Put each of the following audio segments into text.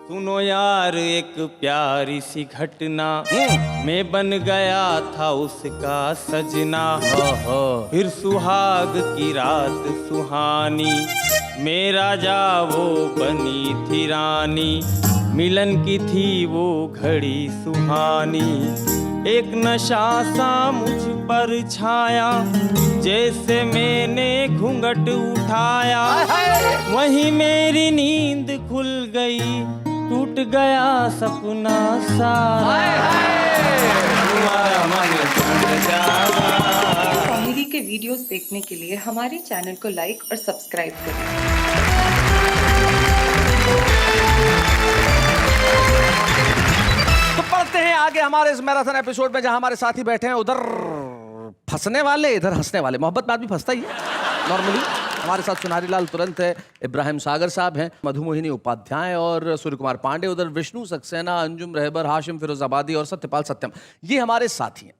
सुनो यार एक प्यारी सी घटना, मैं बन गया था उसका सजना। फिर सुहाग की रात सुहानी, मेरा जा वो बनी थी रानी। मिलन की थी वो घड़ी सुहानी, एक नशा सा मुझ पर छाया। जैसे मैंने घूंघट उठाया, वहीं मेरी नींद खुल गई, टूट गया सपना सारा। तुम्हारा मन टूट जाएगा। कॉमेडी के वीडियोस देखने के लिए हमारे चैनल को लाइक और सब्सक्राइब करें। तो पढ़ते हैं आगे हमारे इस मैराथन एपिसोड में, जहां हमारे साथी बैठे हैं। उधर फंसने वाले, इधर हंसने वाले। मोहब्बत में आदमी फंसता ही है नॉर्मली। हमारे साथ सुनारी लाल तुरंत है, इब्राहिम सागर साहब हैं, मधुमोहिनी उपाध्याय और सूर्य कुमार पांडे। उधर विष्णु सक्सेना, अंजुम रहबर, हाशिम फिरोजाबादी और सत्यपाल सत्यम, ये हमारे साथी हैं।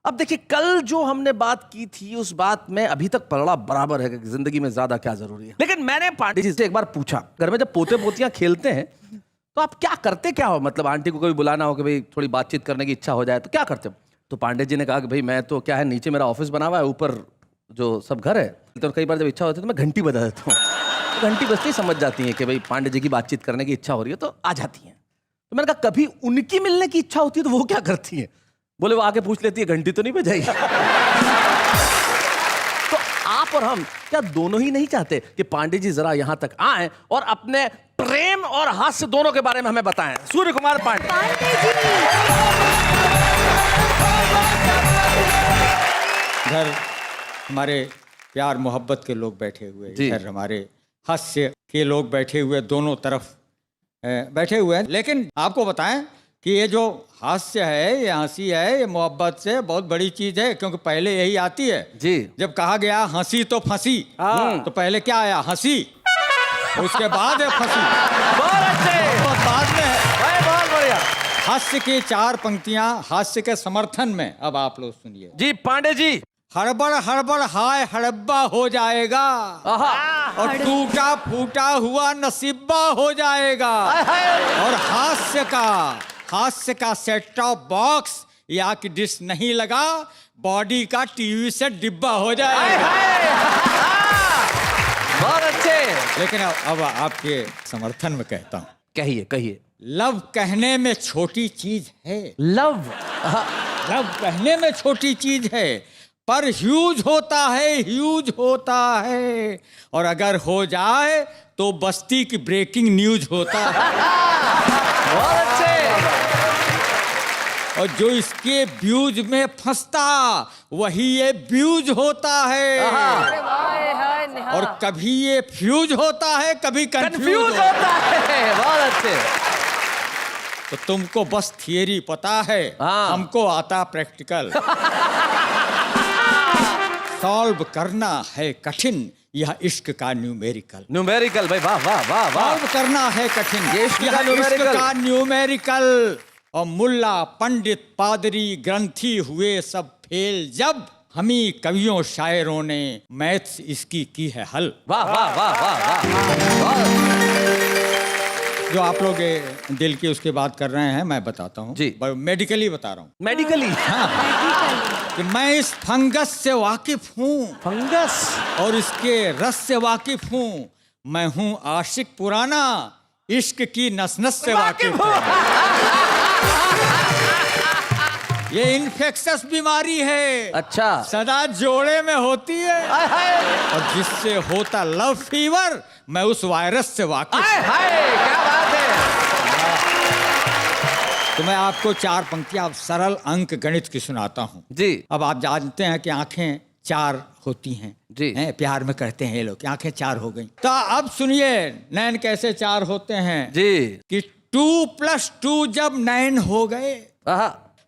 अब देखिए, कल जो हमने बात की थी उस बात में अभी तक पलड़ा बराबर है कि जिंदगी में ज्यादा क्या जरूरी है। लेकिन मैंने पांडे जी से एक बार पूछा, घर में जब पोते पोतियां खेलते हैं तो आप क्या करते, क्या हो? मतलब आंटी को कभी बुलाना हो कि भाई थोड़ी बातचीत करने की इच्छा हो जाए तो क्या करते हो? तो पांडे जी ने कहा कि भाई मैं तो क्या है, नीचे मेरा ऑफिस बना हुआ है, ऊपर जो सब घर है, तो कई बार जब इच्छा होती है तो मैं घंटी बजा देता हूँ। तो घंटी बजते ही समझ जाती है कि भाई पांडे जी की बातचीत करने की इच्छा हो रही है, तो आ जाती हैं। तो मैंने कहा कभी उनकी मिलने की इच्छा होती है तो वो क्या करती है? बोले वो आके पूछ लेती है घंटी तो नहीं बजाई। तो आप और हम क्या दोनों ही नहीं चाहते कि पांडे जी जरा यहां तक आए और अपने प्रेम और हास्य दोनों के बारे में हमें बताएं? सूर्य कुमार पांडे। इधर हमारे प्यार मोहब्बत के लोग बैठे हुए, इधर हमारे हास्य के लोग बैठे हुए, दोनों तरफ बैठे हुए हैं। लेकिन आपको बताएं कि ये जो हास्य है, ये हंसी है, ये मोहब्बत से बहुत बड़ी चीज है, क्योंकि पहले यही आती है जी। जब कहा गया हंसी तो फंसी, तो पहले क्या आया? हंसी, उसके बाद है फंसी। बहुत अच्छे, बहुत बाद में है। बहुत बढ़िया। हास्य की 4 पंक्तियां हास्य के समर्थन में। अब आप लोग सुनिए जी पांडे जी। हड़बड़ हड़बड़ हाय हड़ब्बा हो जाएगा, और टूटा फूटा हुआ नसीबा हो जाएगा। और हास्य का सेट टॉप बॉक्स या कि डिश नहीं लगा, बॉडी का टीवी से डिब्बा हो जाएगा। बहुत अच्छे। लेकिन अब आपके समर्थन में कहता हूँ, कहिए कहिए। लव कहने में छोटी चीज है, लव कहने में छोटी चीज है, पर ह्यूज होता है, ह्यूज होता है। और अगर हो जाए तो बस्ती की ब्रेकिंग न्यूज होता है। बहुत अच्छे। और जो इसके व्यूज में फंसता वही ये व्यूज होता है। और कभी ये फ्यूज होता है, कभी कंफ्यूज होता है। बहुत अच्छे। तो तुमको बस थियरी पता है, हमको आता प्रैक्टिकल। सॉल्व करना है कठिन, यह इश्क का न्यूमेरिकल। न्यूमेरिकल भाई, वाह वाह वाह वाह। सॉल्व करना है कठिन, यह इश्क का न्यूमेरिकल। और मुल्ला पंडित पादरी ग्रंथी हुए सब फेल, जब हमी कवियों शायरों ने मैथ्स इसकी की है हल। वाह वाह वाह वाह वाह। जो आप लोग दिल की उसकी बात कर रहे हैं, मैं बताता हूँ जी, मेडिकली बता रहा हूँ। मेडिकली? हाँ। कि मैं इस फंगस से वाकिफ हूँ, फंगस, और इसके रस से वाकिफ हूँ। मैं हूँ आशिक पुराना, इश्क की नस नस से वाकिफ हूँ। ये इन्फेक्शस बीमारी है, अच्छा, सदा जोड़े में होती है, और जिससे होता लव फीवर, मैं उस वायरस से वाकिफ हूँ। क्या बात है। तो मैं आपको 4 पंक्तियां सरल अंक गणित की सुनाता हूँ जी। अब आप जानते हैं कि आंखें 4 होती हैं जी, प्यार में कहते हैं ये लोग कि आंखें 4 हो गई। तो अब सुनिए नैन कैसे 4 होते हैं जी। कि 2 + 2 जब नैन हो गए,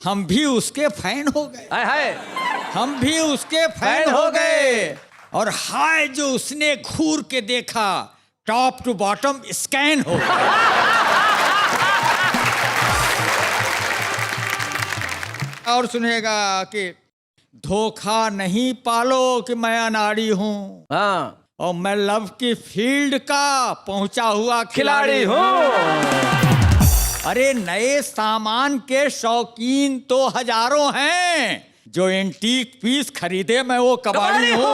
हम भी उसके फैन हो गए। हम भी उसके फैन हो गए। और हाय जो उसने घूर के देखा, टॉप टू बॉटम स्कैन हो गया। और सुनेगा कि धोखा नहीं पालो कि मैं अनाड़ी हूँ, और मैं लव की फील्ड का पहुंचा हुआ खिलाड़ी हूँ। अरे नए सामान के शौकीन तो हजारों हैं, जो एंटीक पीस खरीदे मैं वो कबाड़ी हूँ।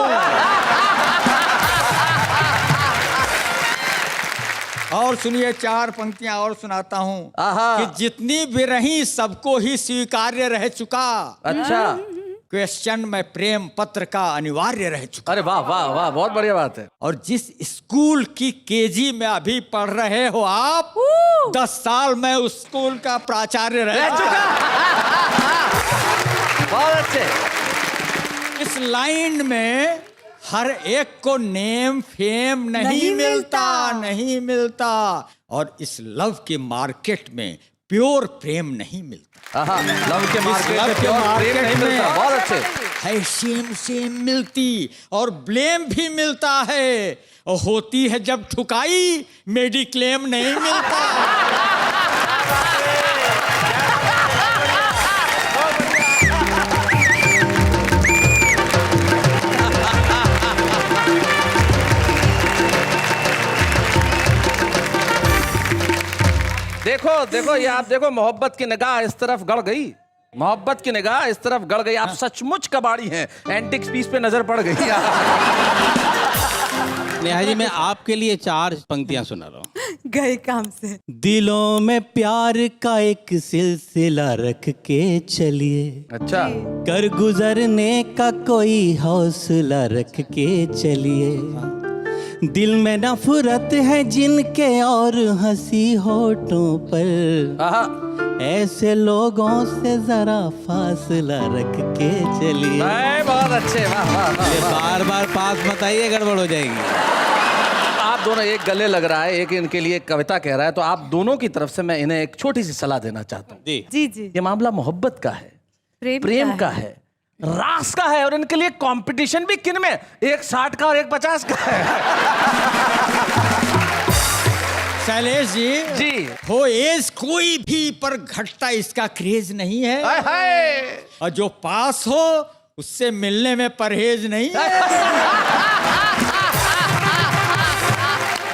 और सुनिए, 4 पंक्तियां और सुनाता हूँ कि जितनी भी रही सबको ही स्वीकार्य रह चुका। अच्छा। क्वेश्चन में प्रेम पत्र का अनिवार्य रह चुका। अरे वाह वाह वाह, बहुत बढ़िया बात है। और जिस स्कूल की केजी में अभी पढ़ रहे हो आप, 10 साल में उस स्कूल का प्राचार्य रह चुका। बहुत अच्छे। इस लाइन में हर एक को नेम फेम नहीं मिलता और इस लव के मार्केट में प्योर प्रेम नहीं मिलता। लव के मार्केट में प्योर प्रेम नहीं मिलता। बहुत अच्छे। है सेम मिलती और ब्लेम भी मिलता है, और होती है जब ठुकाई मेडिक्लेम नहीं मिलता। देखो देखो, ये आप देखो, मोहब्बत की निगाह इस तरफ गड़ गई, मोहब्बत की निगाह इस तरफ गड़ गई। आप सचमुच कबाड़ी हैं, एंटिक पीस पे नजर पड़ गई। नेहा जी, मैं आपके लिए 4 पंक्तियां सुना रहा हूँ। गए काम से। दिलों में प्यार का एक सिलसिला रख के चलिए, अच्छा। कर गुजरने का कोई हौसला रख के चलिए। दिल में नफरत है जिनके और हंसी होठों पर, ऐसे लोगों से जरा फासला रख के चलिए। बहुत अच्छे। वाह वाह वाह। बार बार पास मत आइए, गड़बड़ हो जाएगी। आप दोनों एक गले लग रहा है, एक इनके लिए कविता कह रहा है, तो आप दोनों की तरफ से मैं इन्हें एक छोटी सी सलाह देना चाहता हूँ। जी जी जी। ये मामला मोहब्बत का है, प्रेम का है, रास का है, और इनके लिए कंपटीशन भी किन में, एक 60 का और एक 50 का है। शैलेश जी हो एज कोई भी, पर घटता इसका क्रेज नहीं है। और जो पास हो उससे मिलने में परहेज नहीं है।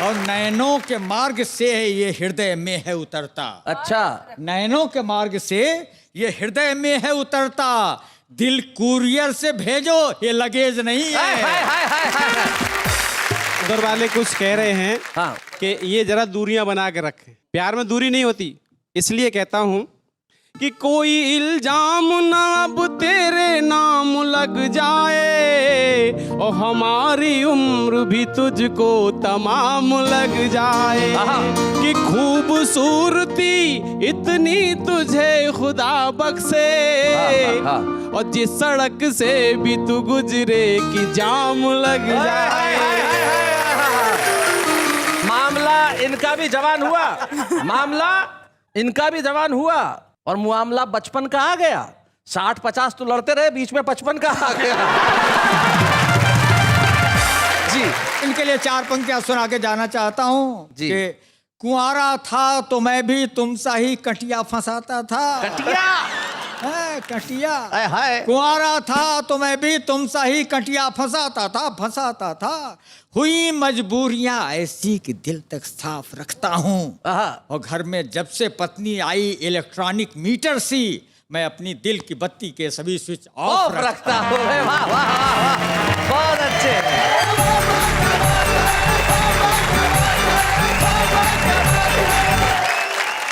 और नैनों के मार्ग से ये हृदय में है उतरता। अच्छा। नैनों के मार्ग से ये हृदय में है उतरता, दिल कुरियर से भेजो, ये लगेज नहीं है। उधर वाले कुछ कह रहे हैं कि ये जरा दूरियां बना के रखें। प्यार में दूरी नहीं होती, इसलिए कहता हूं कि कोई इल्जाम ना अब तेरे नाम लग जाए, और हमारी उम्र भी तुझको तमाम लग जाए। कि खूबसूरती इतनी तुझे खुदा बख्शे, और जिस सड़क से भी तू गुजरे कि जाम लग जाए। मामला इनका भी जवान हुआ, मामला इनका भी जवान हुआ, और मामला बचपन का आ गया। 60-50 तो लड़ते रहे, बीच में 55 का आ गया। जी, इनके लिए 4 पंक्तियां सुना के जाना चाहता हूँ जी। कि कुंवारा था तो मैं भी तुम सा ही कटिया फंसाता था। कटिया कुंवारा था तो मैं भी तुम सा ही कटिया फंसाता था। हुई मजबूरियां ऐसी कि दिल तक साफ रखता हूँ, और घर में जब से पत्नी आई इलेक्ट्रॉनिक मीटर सी, मैं अपनी दिल की बत्ती के सभी स्विच ऑफ रखता हूँ। वाह वाह वाह, बहुत अच्छे।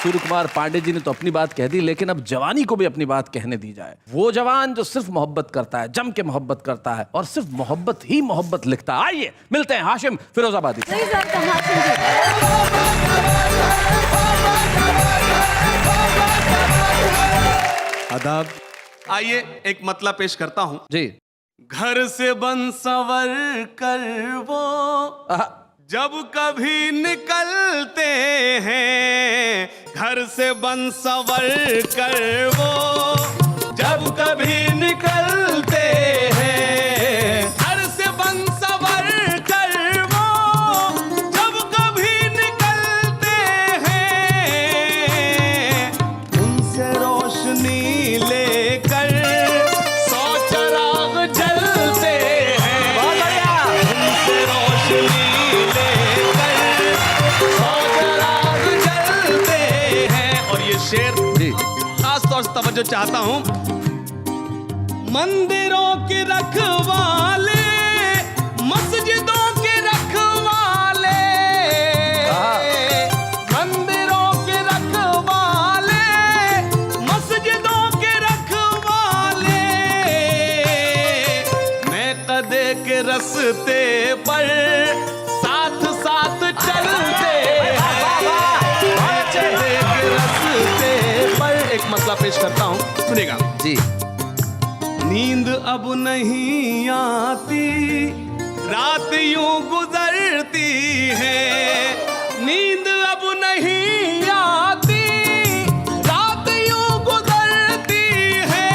सूर्य कुमार पांडे जी ने तो अपनी बात कह दी, लेकिन अब जवानी को भी अपनी बात कहने दी जाए। वो जवान जो सिर्फ मोहब्बत करता है, जम के मोहब्बत करता है, और सिर्फ मोहब्बत ही मोहब्बत लिखता है। आइए मिलते हैं हाशिम फिरोजाबादी। आदाब। आइए एक मतलब पेश करता हूं जी। घर से बन सवर कर वो जब कभी निकलते हैं, घर से बन सवर कर वो जब कभी निकलते हैं, घर से बन सवर कर वो जब कभी निकलते हैं, उनसे रोशनी लेकर 100 चिराग जलते हैं। उनसे रोशनी शेर जी खास तौर से तवज्जो चाहता हूं। मंदिरों के रखवाले, मस्जिदों के रखवाले, मंदिरों के रखवाले, मस्जिदों के रखवाले, मैं कदे के रस्ते पर साथ साथ चलते एक मसला पेश करता हूं, सुनिएगा जी। नींद अब नहीं आती, रात यूं गुजरती है, नींद अब नहीं आती, रात यूं गुजरती है,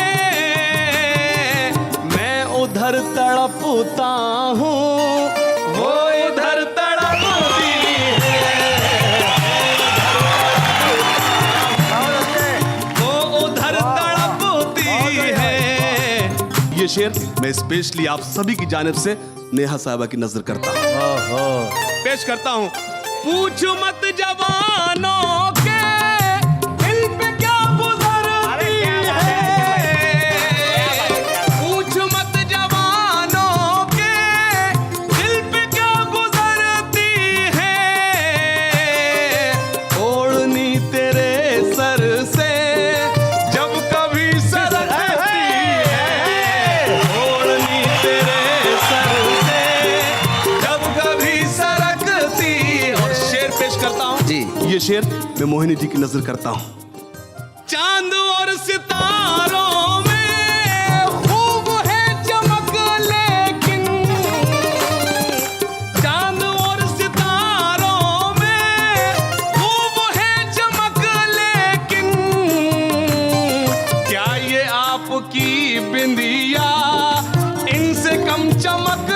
मैं उधर तड़पता हूँ, वो इधर तड़पती है, वो उधर तड़पती है। ये शेर मैं स्पेशली आप सभी की जानिब से नेहा साहिबा की नजर करता हूँ, पेश करता हूँ। पूछ मत जवानों के दिल पे क्या गुजरती है, पूछ मत जवानों के दिल पे क्या गुजरती है, ओढ़नी तेरे सर से जब कभी सरकती है, ओढ़नी तेरे सर से जब कभी सरकती। और शेर पेश करता हूँ जी। ये शेर मैं मोहिनी जी की नजर करता हूँ। चांद और सितारों में खूब है चमक, लेकिन चांद और सितारों में खूब है चमक, लेकिन क्या ये आपकी बिंदिया इनसे कम चमकती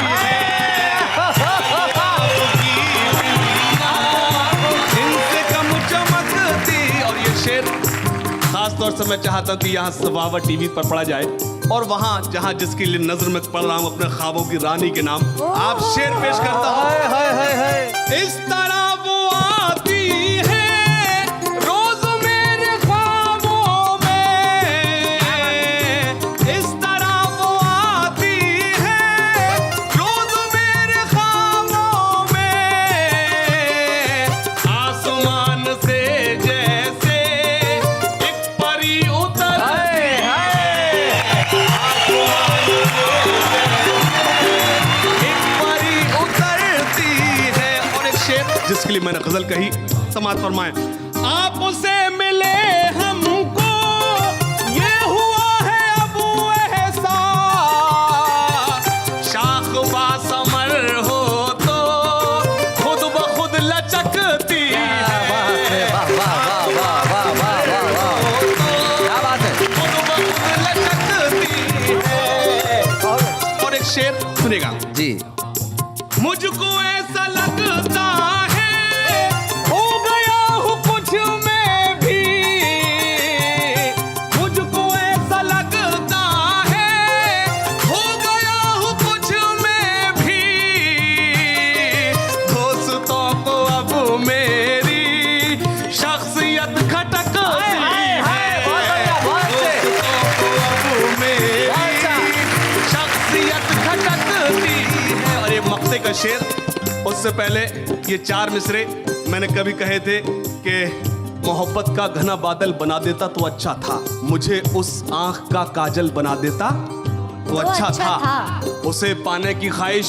है, आपकी बिंदिया इनसे कम चमकती। और ये शेर खास तौर से मैं चाहता हूं कि यहाँ सवावा टीवी पर पढ़ा जाए, और वहां जहां जिसकी नजर में पढ़ रहा हूं अपने ख्वाबों की रानी के नाम, आप शेर पेश करता हूं। इस तरह वो आती है रोज मेरे ख्वाबों में, इस तरह वो आती है रोज मेरे ख्वाबों में, आसमान से जैसे एक परी उतरती है, आसमान से जैसे एक परी उतरती है। और एक शेर जिसके लिए मैंने गजल कही, समाज फरमाए। आपसे मिले हमको ये हुआ है अब एहसास, शाख बासमर हो तो खुद ब खुद लचकती है, वाह वाह वाह वाह वाह वाह वाह वाह, क्या बात है। खुद ब खुद लचकती है। और एक शेर सुनेगा जी। मुझको ऐसा लगता है हो गया हूँ कुछ मैं भी, मुझको ऐसा लगता है हो गया हूँ कुछ मैं भी, दोस्तों को अब मेरी शख्सियत खटकती है, दोस्तों को अब मेरी शख्सियत खटकती है। और ये मक्ते का शेर, उससे पहले ये चार मिसरे मैंने कभी कहे थे कि मोहब्बत का घना बादल बना देता तो अच्छा था, मुझे उस आंख का काजल बना देता तो अच्छा था, उसे पाने की ख्वाहिश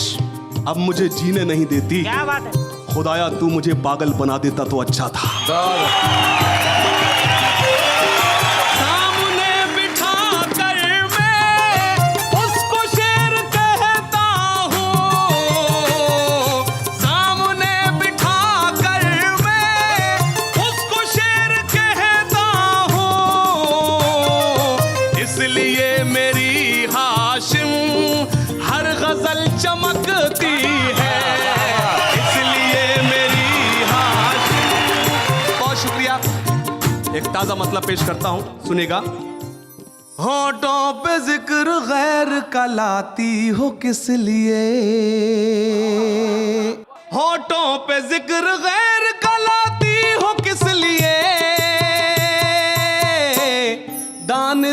अब मुझे जीने नहीं देती, क्या बात है खुदाया तू मुझे पागल बना देता तो अच्छा था। सामने बिठा कर मैं उसको शेर कहता हूँ, सामने बिठा कर मैं उसको शेर कहता हूँ, इसलिए मेरी हाशिम हर गजल चमकती है, इसलिए मेरी हाशिम। बहुत शुक्रिया। एक ताजा मतलब पेश करता हूं, सुनेगा। होठों पे जिक्र गैर का लाती हो किस लिए, होठों पे जिक्र गैर का लाती हो किस लिए,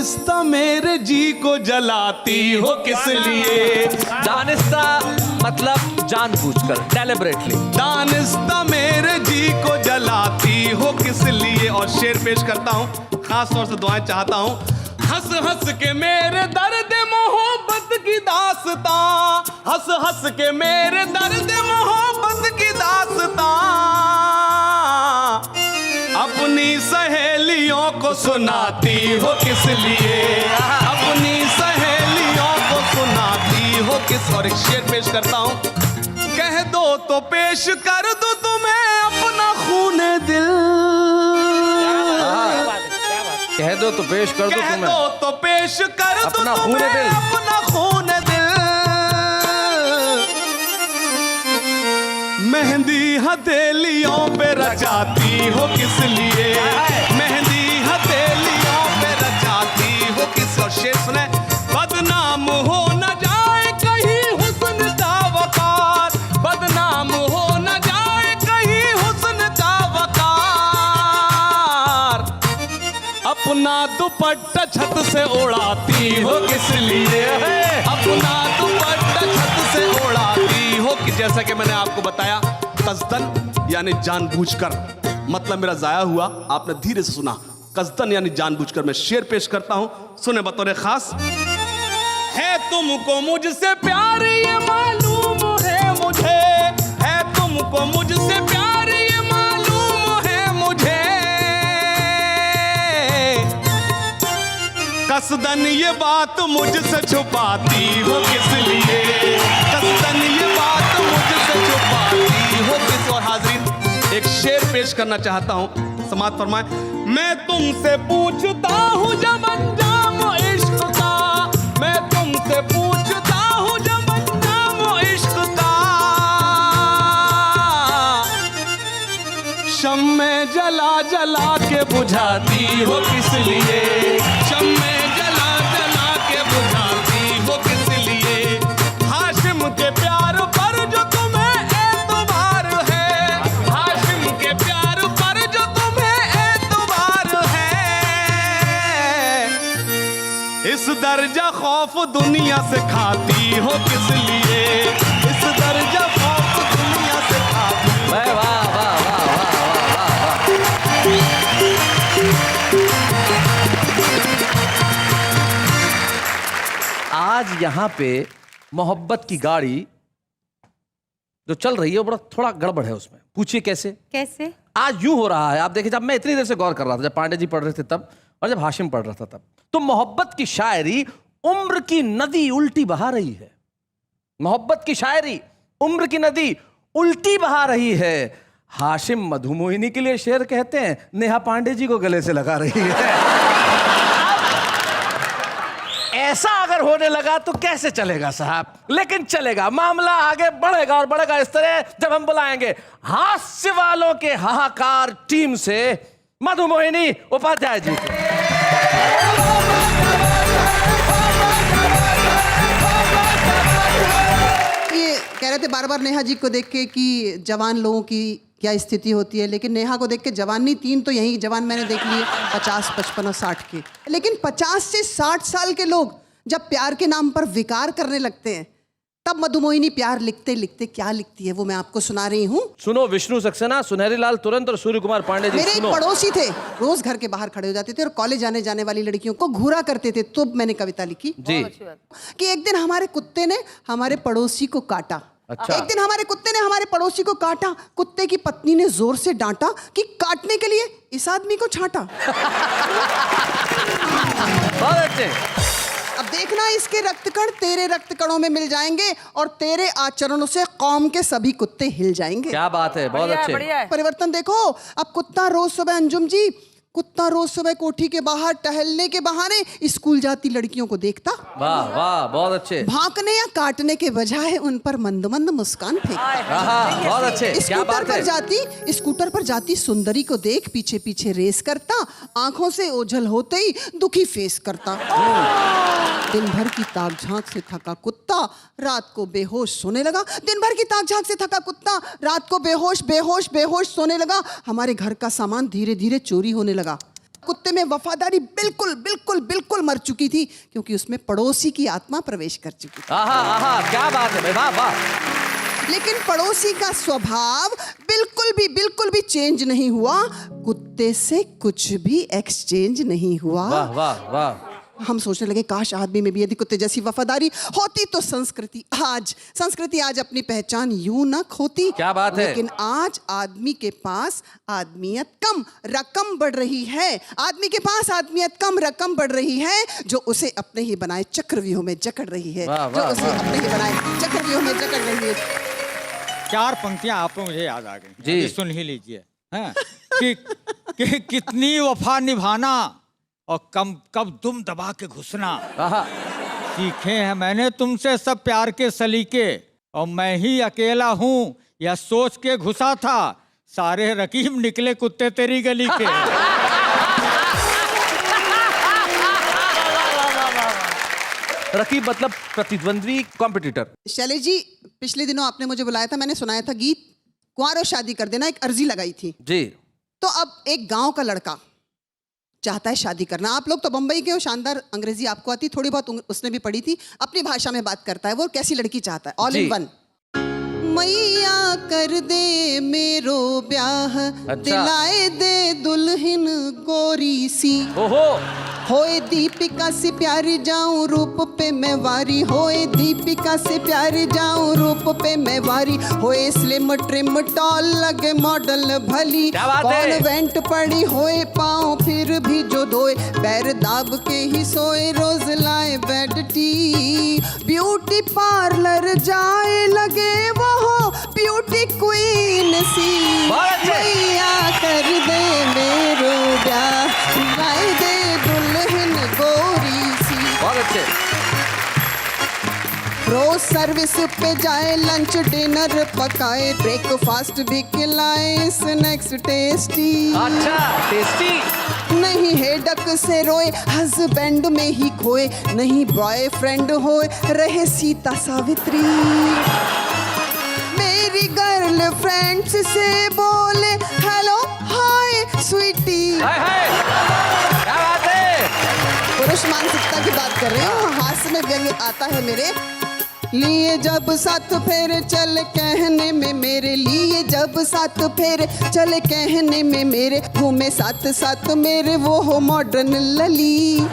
दानिस्ता मेरे जी को जलाती हो किस लिए? दानिस्ता मतलब जानबूझकर, डेलिबरेटली। दानिस्ता मेरे जी को जलाती हो किस लिए? और शेर पेश करता हूँ, खास तौर से दुआएं चाहता हूँ। हंस हंस के मेरे दर्द मोहब्बत की दास्तां, हंस हंस के मेरे दर्द मोहब्बत की दास्तां, अपनी सहेलियों को सुनाती हो किस लिए? अपनी सहेलियों को सुनाती हो किस? और एक शेर पेश करता हूँ। कह दो तो पेश कर दो तुम्हें अपना खूने दिल, कह दो तो पेश कर दो तुम्हें, कह दो तो पेश कर दो अपना तुम्हें खून दिल, अपना खून दिल। मेहंदी हथेलियों पे रचाती हो किस लिए? मेहंदी हथेलियों पे रचाती हो किस? और शेर सुने। बदनाम हो न जाए कहीं हुस्न का वकार, बदनाम हो न जाए कहीं हुस्न का वकार, अपना दुपट्टा छत से उड़ाती हो किस लिए? अपना दुपट्टा छत से उड़ाती हो कि? जैसा कि मैंने आपको बताया, कस्दन यानी जानबूझकर, मतलब मेरा जाया हुआ, आपने धीरे से सुना। कस्दन यानी जानबूझकर। मैं शेर पेश करता हूं, सुने बतौर खास। है तुमको मुझसे प्यार ये मालूम है मुझे, है तुमको मुझसे प्यार ये मालूम है मुझे, कसदन ये बात मुझसे छुपाती हो किस लिए? कसदन ये बात मुझसे छुपाती हो किस? और हाज़रीन, एक शेर पेश करना चाहता हूं, समाअत फरमाएं। मैं तुमसे पूछता हूं जब अंजाम इश्क का, मैं तुमसे पूछता हूं जब अंजाम इश्क का, शम्मे जला जला के बुझाती हो किस लिए? शम्मे जला जला के बुझाती हो किस लिए? हाशिम के प्यार पर जो तुम्हें एतबार है, हाशिम के प्यार पर जो तुम्हें एतबार है, इस दर्जा खौफ दुनिया से खाती हो किस लिए? इस दर्जा खौफ दुनिया से खाती। वाह वाह वाह वाह वाह आज यहाँ पे मोहब्बत की गाड़ी जो चल रही है वो बड़ा थोड़ा गड़बड़ है उसमें। पूछिए कैसे? कैसे? आज यूं हो रहा है, आप देखिए, जब मैं इतनी देर से गौर कर रहा था, जब पांडे जी पढ़ रहे थे तब, और जब हाशिम पढ़ रहा था तब, तो मोहब्बत की शायरी उम्र की नदी उल्टी बहा रही है। मोहब्बत की शायरी उम्र की नदी उल्टी बहा रही है। हाशिम मधुमोहिनी के लिए शेर कहते हैं, नेहा पांडे जी को गले से लगा रही है। ऐसा अगर होने लगा तो कैसे चलेगा साहब? लेकिन चलेगा, मामला आगे बढ़ेगा और बढ़ेगा इस तरह जब हम बुलाएंगे हास्य वालों के हाहाकार टीम से मधुमोहिनी उपाध्याय जी को। ये कह रहे थे बार बार नेहा जी को देख के कि जवान लोगों की क्या स्थिति होती है, लेकिन नेहा को देख के जवान नहीं, 3 तो यही जवान मैंने देख लिए, 50, 55 और 60 के। लेकिन 50 से 60 साल के लोग जब प्यार के नाम पर विकार करने लगते हैं, तब मधुमोहिनी प्यार लिखते लिखते क्या लिखती है वो मैं आपको सुना रही हूँ। सुनो, विष्णु सक्सेना, सुनहरी लाल तुरंत और सूर्य कुमार पांडे जी। मेरे एक पड़ोसी थे, रोज घर के बाहर खड़े हो जाते थे और कॉलेज आने जाने वाली लड़कियों को घूरा करते थे। तो मैंने कविता लिखी जी कि एक दिन हमारे कुत्ते ने हमारे पड़ोसी को काटा। अच्छा। एक दिन हमारे कुत्ते ने हमारे पड़ोसी को काटा। कुत्ते की पत्नी ने जोर से डांटा कि काटने के लिए इस आदमी को छांटा। बहुत अच्छे। अब देखना, इसके रक्तकण तेरे रक्तकणों में मिल जाएंगे और तेरे आचरणों से कौम के सभी कुत्ते हिल जाएंगे। क्या बात है, बहुत अच्छे। परिवर्तन देखो। अब कुत्ता रोज सुबह, अंजुम जी, कुत्ता रोज सुबह कोठी के बाहर टहलने के बहाने स्कूल जाती लड़कियों को देखता। वाह वाह, बहुत अच्छे। भांकने या काटने के बजाय उन पर मंद मंद मुस्कान फेंकता। बहुत अच्छे। क्या बात है। स्कूटर पर जाती सुंदरी को देख पीछे पीछे रेस करता, आंखों से ओझल होते ही दुखी फेस करता। दिन भर की ताक झांक से थका कुत्ता रात को बेहोश सोने लगा। दिन भर की ताक झांक से थका कुत्ता रात को बेहोश बेहोश बेहोश सोने लगा। हमारे घर का सामान धीरे धीरे चोरी होने लगा। कुत्ते में वफादारी बिल्कुल बिल्कुल बिल्कुल मर चुकी थी, क्योंकि उसमें पड़ोसी की आत्मा प्रवेश कर चुकी थी। आहा आहा, क्या बात है भाई, वाह वाह। लेकिन पड़ोसी का स्वभाव बिल्कुल भी चेंज नहीं हुआ, कुत्ते से कुछ भी एक्सचेंज नहीं हुआ। वाह वाह वाह। हम सोचने लगे काश आदमी में भी यदि कुत्ते जैसी वफादारी होती तो संस्कृति आज अपनी पहचान यूं न खोती। क्या बात है। लेकिन आज आदमी के पास आदमियत कम, रकम बढ़ रही है। आदमी के पास आदमियत कम, रकम बढ़ रही है, जो उसे अपने ही बनाए चक्रव्यूह में जकड़ रही है। वाह, जो वाह, उसे वाह। अपने ही बनाए चक्रव्यूह में जकड़ रही है। 4 पंक्तियां आपको मुझे याद आ गई जी। अभी सुन ही लीजिए। हैं कि कितनी वफा निभाना और कब दुम दबा के घुसना। आहा। सीखे हैं मैंने तुमसे सब प्यार के सलीके, और मैं ही अकेला हूँ यह सोच के घुसा था, सारे रकीब निकले कुत्ते तेरी गली के। रकीब मतलब प्रतिद्वंद्वी, कॉम्पिटिटर। शैलेश जी, पिछले दिनों आपने मुझे बुलाया था, मैंने सुनाया था गीत कुंवारो शादी कर देना, एक अर्जी लगाई थी जी। तो अब एक गांव का लड़का चाहता है शादी करना। आप लोग तो बंबई के हो, शानदार अंग्रेजी आपको आती, थोड़ी बहुत उसने भी पढ़ी थी, अपनी भाषा में बात करता है। वो कैसी लड़की चाहता है? ऑल जी। In one. मैया कर दे मेरो ब्याह, दिलाए दे दुल्हन गोरी सी। ओहो। होए दीपिका से प्यारी जाऊं रूप पे मैं वारी, होए दीपिका से प्यारी जाऊं रूप पे मैं वारी, होए स्लिम ट्रिम टॉल लगे मॉडल भली, क्या बात है? कॉन्वेंट पड़ी होए पाँव फिर भी जो धोए, पैर दाब के ही सोए रोज लाए बेड टी, ब्यूटी पार्लर जाए लगे वो ब्यूटी क्वीन सी। मैया कर दे मेरो ब्याह, दिलाए दे दुल्हन गोरी सी। बहुत अच्छे। रोज सर्विस पे जाए, लंच डिनर पकाए, ब्रेकफास्ट भी खिलाए, स्नैक्स टेस्टी। अच्छा, टेस्टी। नहीं हेडक से रोए, हस्बैंड में ही खोए, नहीं बॉयफ्रेंड होए, रहे सीता सावित्री। मेरी गर्ल फ्रेंड्स से बोले हेलो हाय स्वीटी। हाय हाय, क्या बात है। पुरुष मानसिकता की बात कर रहे हैं, हास्य में व्यंग आता है मेरे लिए। जब साथ फेरे चल कहने में मेरे लिए, जब साथ फेरे चले कहने में मेरे, घूमे साथ साथ मेरे वो हो मॉडर्न लली।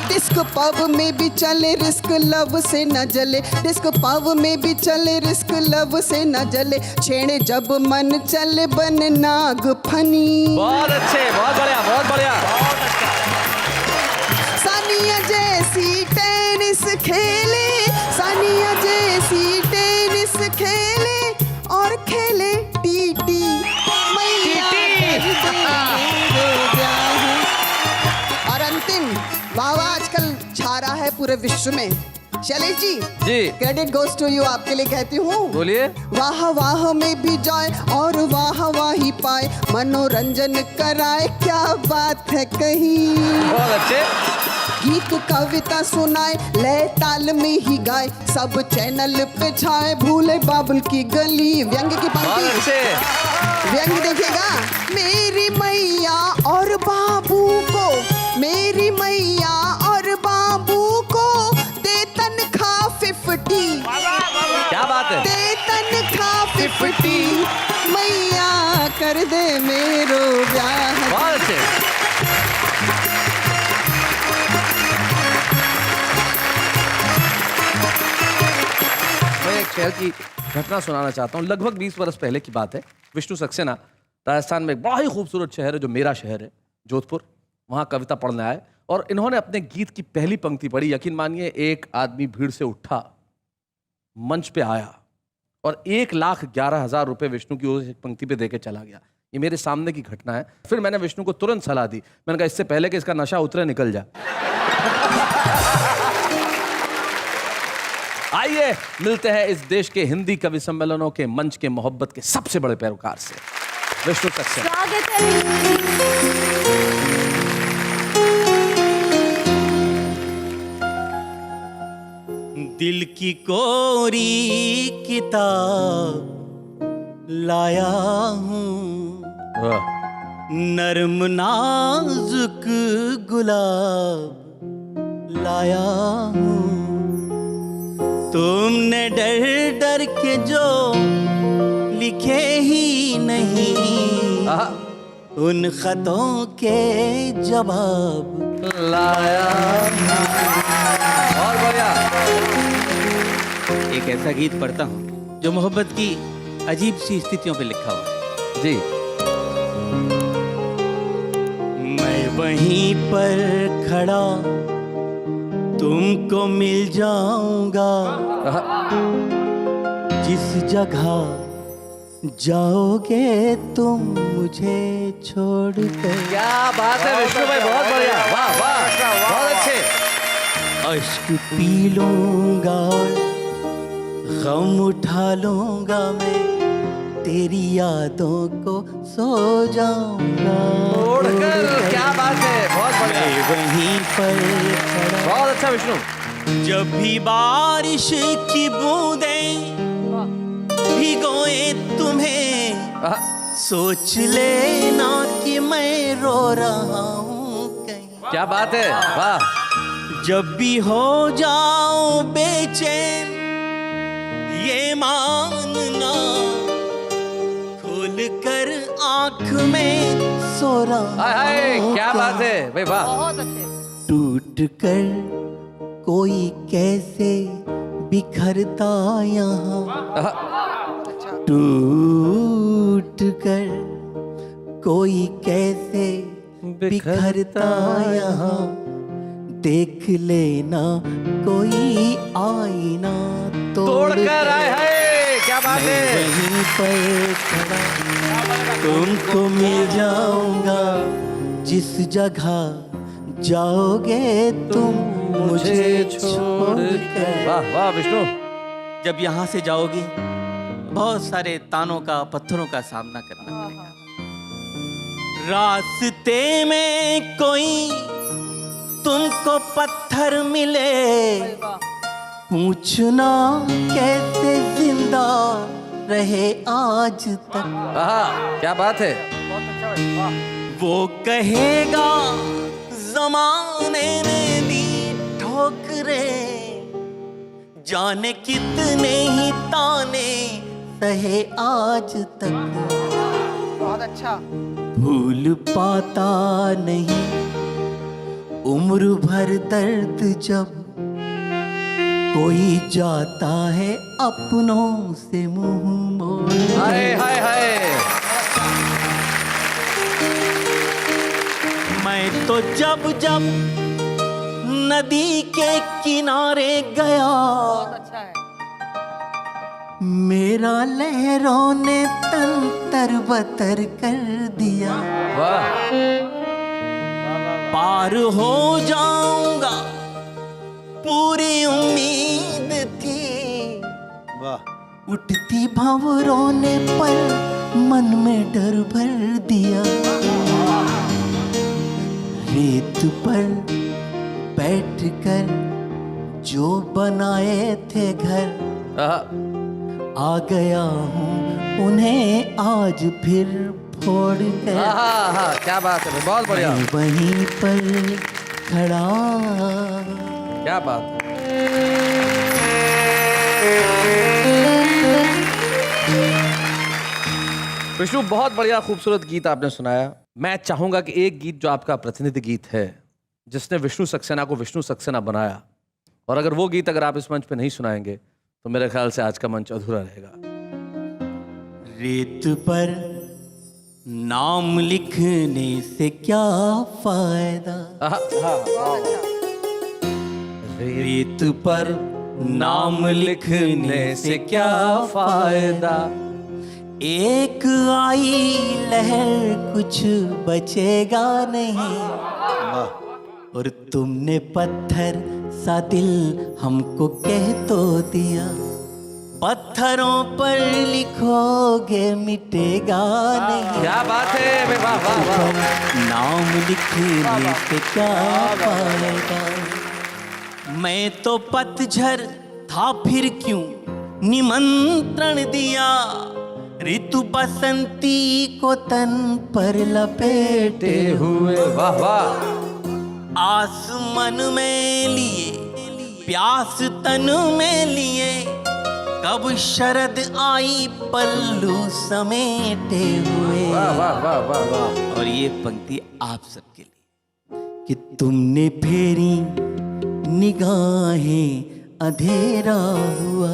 डिस्क पब में भी चले रिस्क लव से न जले, डिस्क पब में भी चले रिस्क लव से न जले, छेड़े जब मन चले बन नाग फनी। बहुत अच्छे, बहुत बढ़िया, बहुत बढ़िया। सानिया जैसी टेनिस खेले, सानिया जैसी टेनिस खेले और खेले टीटी। और अंतिम वाह आजकल छा रहा है पूरे विश्व में। Shailesh ji, credit goes to you, आपके लिए कहती हूँ। बोलिए। वाह वाह में भी जाए और वाह वाही पाए, मनोरंजन कराए, क्या बात है कहीं। बहुत अच्छे। गीत कविता सुनाए, लय ताल में ही गाए, सब चैनल पे छाए, भूले बाबुल की गली। व्यंग की पंक्ति, व्यंग देखिएगा। मेरी मैया और बाबू को, मेरी मैया और बाबू को दे तनख्वाह 50। क्या बात है। दे तनख्वाह 50, मैया कर दे मेरो ब्याह। बहुत अच्छे। मैं एक शहर की घटना सुनाना चाहता हूँ। लगभग 20 वर्ष पहले की बात है। विष्णु सक्सेना राजस्थान में एक बड़ा ही खूबसूरत शहर है जो मेरा शहर है, जोधपुर, वहाँ कविता पढ़ने आए और इन्होंने अपने गीत की पहली पंक्ति पढ़ी। यकीन मानिए, एक आदमी भीड़ से उठा, मंच पे आया और 1,11,000 रुपए विष्णु की ओर से पंक्ति पे देके चला गया। ये मेरे सामने की घटना है। फिर मैंने विष्णु को तुरंत सलाह दी, मैंने कहा इससे पहले कि इसका नशा उतरे निकल जाए। आइए मिलते हैं इस देश के हिंदी कवि सम्मेलनों के मंच के मोहब्बत के सबसे बड़े पैरोकार से, विष्णु सक्सेना। स्वागत है। दिल की कोरी किताब लाया हूँ, नरम नाजुक गुलाब लाया हूँ। तुमने डर डर के जो लिखे ही नहीं, उन खतों के जवाब लाया। और बढ़िया। एक ऐसा गीत पढ़ता हूँ जो मोहब्बत की अजीब सी स्थितियों पे लिखा हुआ जी। मैं वहीं पर खड़ा तुमको मिल जाऊंगा, जिस जगह जाओगे तुम मुझे छोड़कर। क्या बात है विष्णु भाई, बहुत बढ़िया, वाह वाह, बहुत अच्छे। अश्क पी लूंगा, गम उठा लूंगा, मैं तेरी यादों को सो जाऊंगा। क्या बात है, बहुत बढ़िया। मैं वहीं पर खड़ा, बहुत अच्छा विष्णु। जब भी बारिश की बूंदें भिगोए तुम्हें, सोच लेना कि मैं रो रहा हूँ कहीं। क्या बात है, वाह। जब भी हो जाओ बेचैन ये मानना, खोल कर आँख में सो रहा हाय हूँ। क्या बात है भाई, वाह। टूट कर कोई कैसे बिखरता यहाँ, टूट कर कोई कैसे बिखरता यहाँ, देख लेना कोई आईना तोड़ कर आए हाय, क्या बात है। वहीं पर खड़ा तुमको मिल जाऊंगा, जिस जगह जाओगे तुम मुझे छोड़कर। वाह वाह विष्णु। जब यहाँ से जाओगे बहुत सारे तानों का, पत्थरों का सामना करना पड़ेगा। रास्ते में कोई तुमको पत्थर मिले, पूछना कैसे जिंदा रहे आज तक। क्या बात है। वो कहेगा जमाने ने दी ठोकरें, जाने कितने ही ताने सहे आज तक। बहुत अच्छा। भूल पाता नहीं उम्र भर दर्द, जब कोई जाता है अपनों से मुंह मोड़। हाय हाय हाय। मैं तो जब जब नदी के किनारे गया, मेरा लहरों ने तन तरबतर कर दिया। वाह। पार हो जाऊंगा पूरी उम्मीद थी, वाह। उठती भंवरों ने पर मन में डर भर दिया। रेत पर बैठकर जो बनाए थे घर, आ गया हूँ उन्हें आज फिर फोड़ कर। क्या बात है, बहुत बढ़िया। मैं वहीं पर खड़ा। क्या बात है। विष्णु बहुत बढ़िया खूबसूरत गीत आपने सुनाया। मैं चाहूंगा कि एक गीत जो आपका प्रतिनिधि गीत है, जिसने विष्णु सक्सेना को विष्णु सक्सेना बनाया, और अगर वो गीत अगर आप इस मंच पे नहीं सुनाएंगे तो मेरे ख्याल से आज का मंच अधूरा रहेगा। रेत पर नाम लिखने से क्या फायदा, रेत पर नाम लिखने से क्या फायदा, एक आई लहर कुछ बचेगा नहीं। और तुमने पत्थर सा दिल हमको कह तो दिया, पत्थरों पर लिखोगे मिटेगा नहीं। क्या बात है, वाह वाह वाह। नाम लिखने से क्या फायदा, मैं तो पतझड़ था फिर क्यों निमंत्रण दिया, ऋतु बसंती को तन पर लपेटे हुए वाह वाह, आसमान में लिए प्यास तन में लिए, कब शरद आई पल्लू समेटे हुए। वाह वाह वाह वाह वाह। और ये पंक्ति आप सबके लिए कि तुमने फेरी निगाहें अंधेरा हुआ,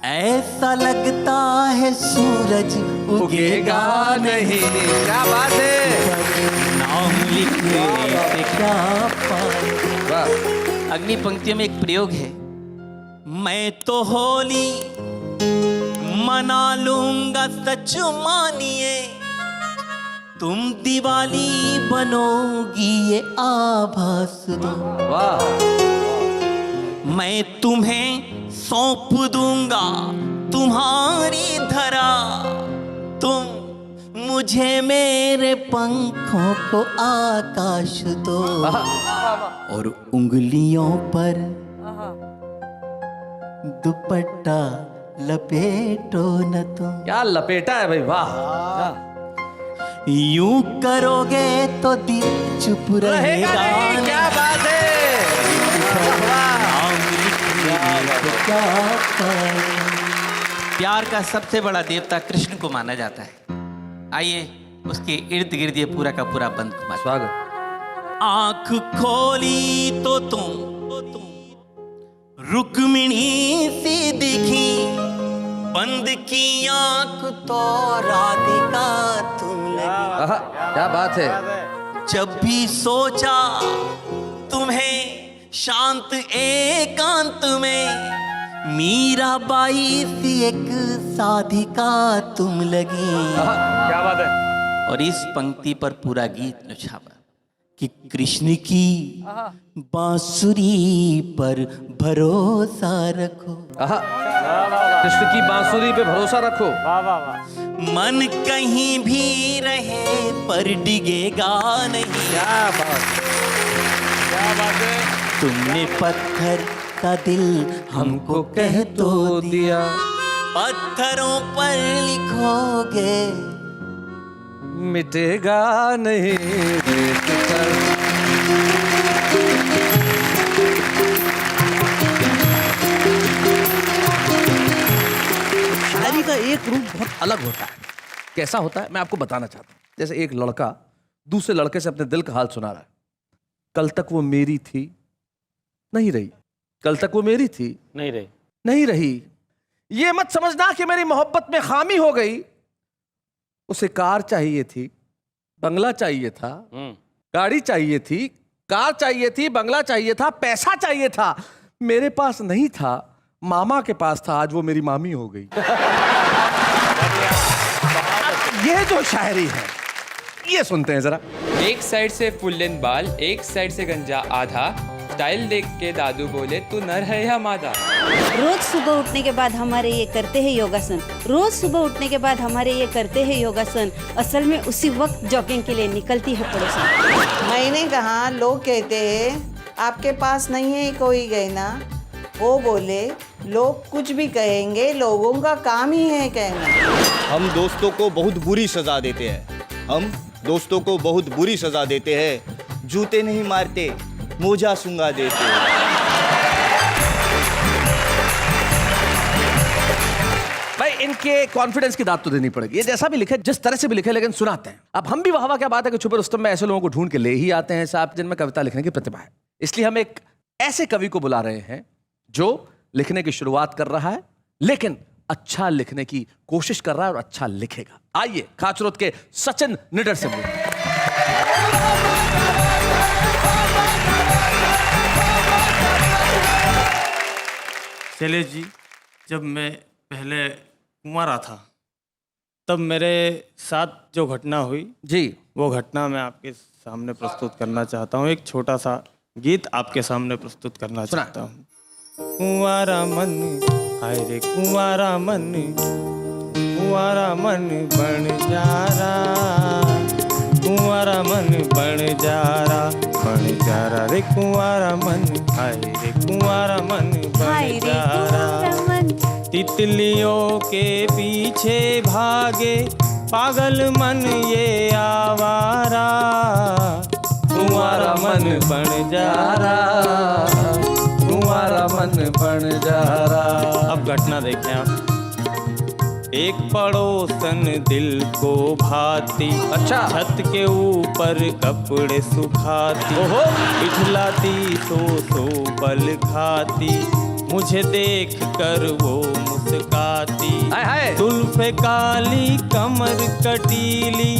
ऐसा लगता है सूरज उगेगा नहीं। क्या बात है, नाम लिखने से क्या पाए। वाह। अगली पंक्तियों में एक प्रयोग है, मैं तो होली मना लूंगा सच मानिए, तुम दिवाली बनोगी ये आभास दो। वाह। मैं तुम्हें सौंप दूंगा तुम्हारी धरा, तुम मुझे मेरे पंखों को आकाश दो। और उंगलियों पर दुपट्टा लपेटो न तुम। क्या लपेटा है भाई, वाह। यूं करोगे तो दिल चुप रहेगा नहीं। क्या बात है, क्या पाए। प्यार का सबसे बड़ा देवता कृष्ण को माना जाता है। आइए उसके इर्द गिर्द ये पूरा का पूरा बंद घुमा। स्वागत। आंख खोली तो तुम रुक्मिणी सी दिखी, बंद की आंख तो राधिका तुम लगी। क्या बात है। जब भी सोचा तुम्हें शांत एकांत में, मीराबाई सी एक साधिका तुम लगी। क्या बात है। और इस पंक्ति पर पूरा गीत नुछावर कि कृष्ण की बांसुरी पर भरोसा रखो, कृष्ण की बांसुरी पे भरोसा रखो। मन कहीं भी रहे पर डिगेगा नहीं। क्या बात है। तुमने पत्थर का दिल हमको कह तो दिया, पत्थरों पर लिखोगे मिटेगा नहीं रेत पर। शायरी का एक रूप बहुत अलग होता है। कैसा होता है मैं आपको बताना चाहता हूँ। जैसे एक लड़का दूसरे लड़के से अपने दिल का हाल सुना रहा है। कल तक वो मेरी थी, नहीं रही। कल तक वो मेरी थी, नहीं रही। ये मत समझना कि मेरी मोहब्बत में खामी हो गई। उसे कार चाहिए थी, बंगला चाहिए था, गाड़ी चाहिए थी, कार चाहिए थी, बंगला चाहिए था, पैसा चाहिए था। मेरे पास नहीं था, मामा के पास था। आज वो मेरी मामी हो गई। ये जो शायरी है ये सुनते हैं जरा। एक साइड से फुल लेंथ बाल, एक साइड से गंजा आधा, स्टाइल देख के दादू बोले तू नर है या मादा। रोज सुबह उठने के बाद हमारे ये करते हैं योगासन, रोज सुबह उठने के बाद हमारे ये करते हैं योगासन, असल में उसी वक्त जॉगिंग के लिए निकलती है पड़ोसन। मैंने कहा लोग कहते हैं आपके पास नहीं है कोई गहना, वो बोले लोग कुछ भी कहेंगे, लोगों का काम ही है कहना। हम दोस्तों को बहुत बुरी सजा देते हैं, हम दोस्तों को बहुत बुरी सजा देते हैं, जूते नहीं मारते मोजा सूंघा देते हैं। भाई इनके कॉन्फिडेंस की दाद तो देनी पड़ेगी। ये जैसा भी लिखे, जिस तरह से भी लिखे, लेकिन सुनाते हैं। अब हम भी वाह क्या बात है कि छुपे रुस्तम में ऐसे लोगों को ढूंढ के ले ही आते हैं साहब जिनमें कविता लिखने की प्रतिभा है। इसलिए हम एक ऐसे कवि को बुला रहे हैं जो लिखने की शुरुआत कर रहा है लेकिन अच्छा लिखने की कोशिश कर रहा है और अच्छा लिखेगा। आइए खाचरोद के सचिन निडर से मिलते हैं। शैलेश जी, जब मैं पहले कुंवारा था तब मेरे साथ जो घटना हुई जी, वो घटना मैं आपके सामने प्रस्तुत करना चाहता हूँ। एक छोटा सा गीत आपके सामने प्रस्तुत करना चाहता हूँ। कुंवारा मन, हाय रे कुंवारा मन, कुंवारा मन बन जा रहा, कुंवारा मन बन जा रहा रे कुंवारा मन, हाय रे कुंवारा मन बन जा रहा। तितलियों के पीछे भागे पागल मन ये आवारा, तुम्हारा मन बन जा रहा, तुम्हारा मन बन जा रहा। अब घटना देखें आप। एक पड़ोसन दिल को भाती, अच्छा, छत के ऊपर कपड़े सुखाती, इठलाती सो बल खाती, मुझे देख कर वो मुस्काती, जुल्फे काली कमर कटीली,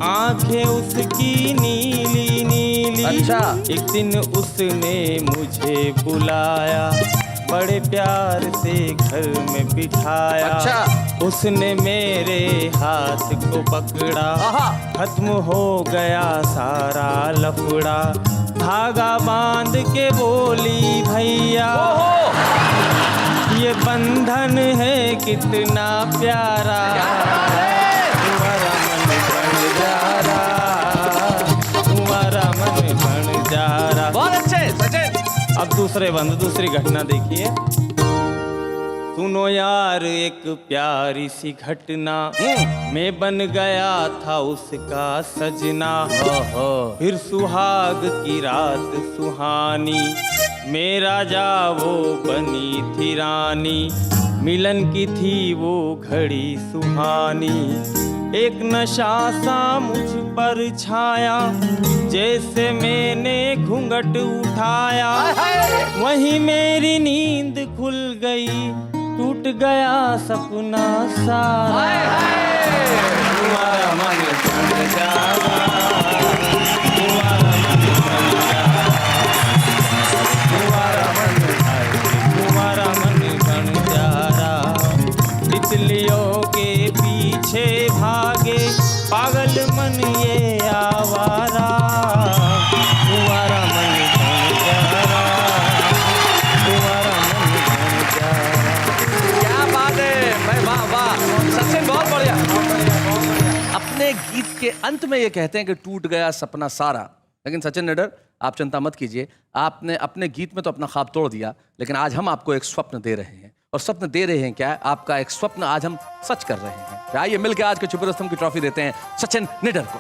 आंखें उसकी नीली नीली। अच्छा। एक दिन उसने मुझे बुलाया, बड़े प्यार से घर में बिठाया। अच्छा। उसने मेरे हाथ को पकड़ा, खत्म हो गया सारा लफड़ा, धागा बांध के बोली भैया, ये बंधन है कितना प्यारा, तुम्हारा मन बन जा रहा, तुम्हारा मन बन जा रहा। बहुत अच्छे सचिन। अब दूसरी घटना देखिए। सुनो यार एक प्यारी सी घटना, मैं बन गया था उसका सजना, फिर सुहाग की रात सुहानी, मेरा जा वो बनी थी रानी, मिलन की थी वो घड़ी सुहानी, एक नशा सा मुझ पर छाया, जैसे मैंने घूंघट उठाया, वहीं मेरी नींद खुल गई, टूट गया सपना सारा, तुम्हारा मन बन जा रहा, तुम्हारा मन बन जा रहा, तुम्हारा मन बन जा रहा, तितलियों के पीछे भागे पागल मन ये आवारा, तुम्हारा मन बन जा रहा, तुम्हारा मन बन जा रहा। क्या बात है भाई, वाह वाह सचिन, बहुत बढ़िया। अपने गीत के अंत में ये कहते हैं कि टूट गया सपना सारा, लेकिन सचिन निडर आप चिंता मत कीजिए, आपने अपने गीत में तो अपना ख्वाब तोड़ दिया, लेकिन आज हम आपको एक स्वप्न दे रहे हैं, और स्वप्न दे रहे हैं क्या, आपका एक स्वप्न आज हम सच कर रहे हैं। आइए मिलकर आज के छुपे रुस्तम की ट्रॉफी देते हैं सचिन निडर को।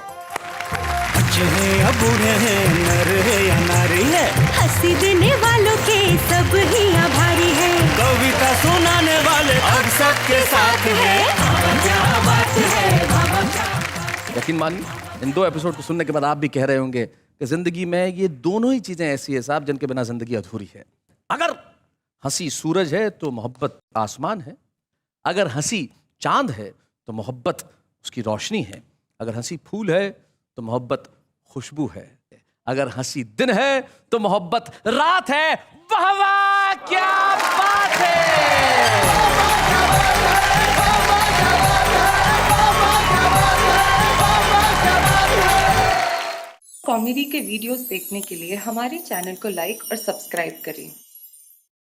अच्छे हैं या बूढ़े हैं, नर है या नारी है, हंसी देने वालों के सब ही आभारी है, कविता सुनाने वाले अब सबके साथ है, क्या बात है। यकीन मानिए इन 2 एपिसोड को सुनने के बाद आप भी कह रहे होंगे कि जिंदगी में ये दोनों ही चीजें ऐसी है साहब जिनके बिना जिंदगी अधूरी है। अगर हंसी सूरज है तो मोहब्बत आसमान है, अगर हंसी चांद है तो मोहब्बत उसकी रोशनी है, अगर हंसी फूल है तो मोहब्बत खुशबू है, अगर हंसी दिन है तो मोहब्बत रात है। वाह वाह क्या बात है। कॉमेडी के वीडियोस देखने के लिए हमारे चैनल को लाइक और सब्सक्राइब करें।